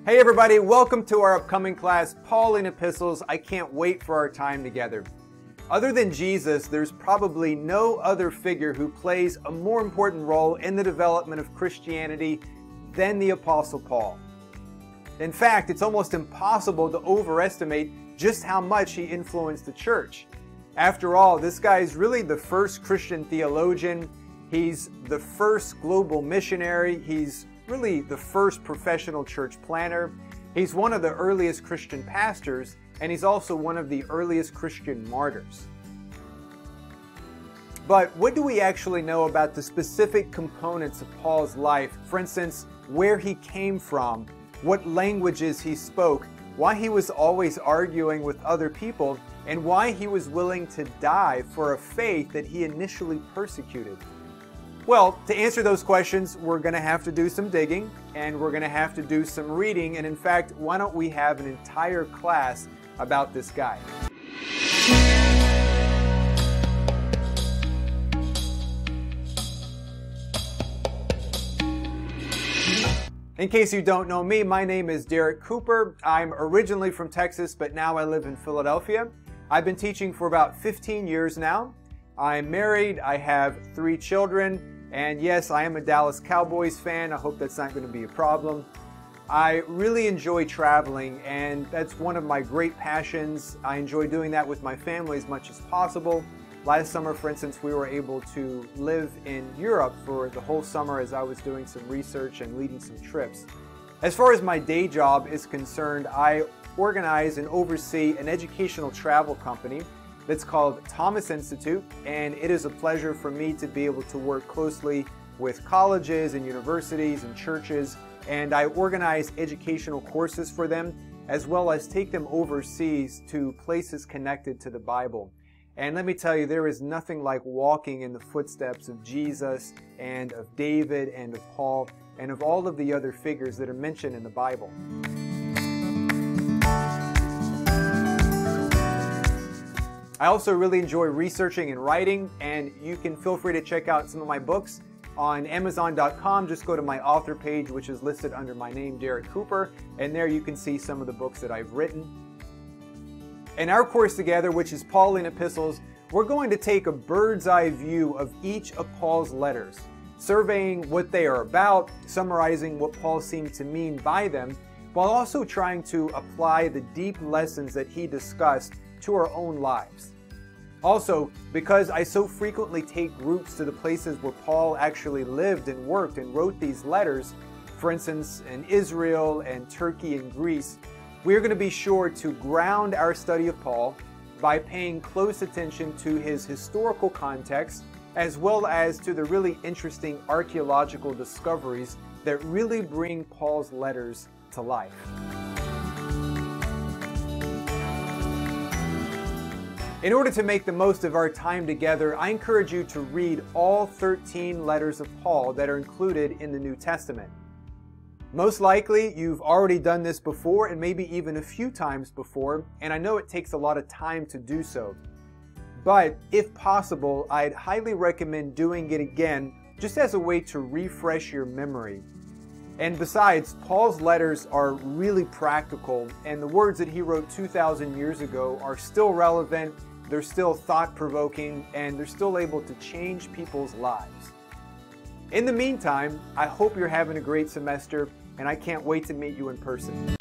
Hey everybody, welcome to our upcoming class, Pauline Epistles. I can't wait for our time together. Other than Jesus, there's probably no other figure who plays a more important role in the development of Christianity than the Apostle Paul. In fact, it's almost impossible to overestimate just how much he influenced the church. After all, this guy is really the first Christian theologian. He's the first global missionary. He's really the first professional church planner. He's one of the earliest Christian pastors, and he's also one of the earliest Christian martyrs. But what do we actually know about the specific components of Paul's life? For instance, where he came from, what languages he spoke, why he was always arguing with other people, and why he was willing to die for a faith that he initially persecuted. Well, to answer those questions, we're going to have to do some digging, and we're going to have to do some reading, and in fact, why don't we have an entire class about this guy? In case you don't know me, my name is Derek Cooper. I'm originally from Texas, but now I live in Philadelphia. I've been teaching for about 15 years now. I'm married, I have 3 children, and yes, I am a Dallas Cowboys fan. I hope that's not going to be a problem. I really enjoy traveling, and that's one of my great passions. I enjoy doing that with my family as much as possible. Last summer, for instance, we were able to live in Europe for the whole summer as I was doing some research and leading some trips. As far as my day job is concerned, I organize and oversee an educational travel company that's called Thomas Institute, and it is a pleasure for me to be able to work closely with colleges and universities and churches, and I organize educational courses for them, as well as take them overseas to places connected to the Bible. And let me tell you, there is nothing like walking in the footsteps of Jesus and of David and of Paul and of all of the other figures that are mentioned in the Bible. I also really enjoy researching and writing, and you can feel free to check out some of my books on Amazon.com. Just go to my author page, which is listed under my name, Derek Cooper, and there you can see some of the books that I've written. In our course together, which is Pauline Epistles, we're going to take a bird's eye view of each of Paul's letters, surveying what they are about, summarizing what Paul seemed to mean by them, while also trying to apply the deep lessons that he discussed to our own lives. Also, because I so frequently take groups to the places where Paul actually lived and worked and wrote these letters, for instance in Israel and Turkey and Greece, we are going to be sure to ground our study of Paul by paying close attention to his historical context, as well as to the really interesting archaeological discoveries that really bring Paul's letters to life. In order to make the most of our time together, I encourage you to read all 13 letters of Paul that are included in the New Testament. Most likely, you've already done this before, and maybe even a few times before, and I know it takes a lot of time to do so. But if possible, I'd highly recommend doing it again, just as a way to refresh your memory. And besides, Paul's letters are really practical, and the words that he wrote 2,000 years ago are still relevant, they're still thought-provoking, and they're still able to change people's lives. In the meantime, I hope you're having a great semester, and I can't wait to meet you in person.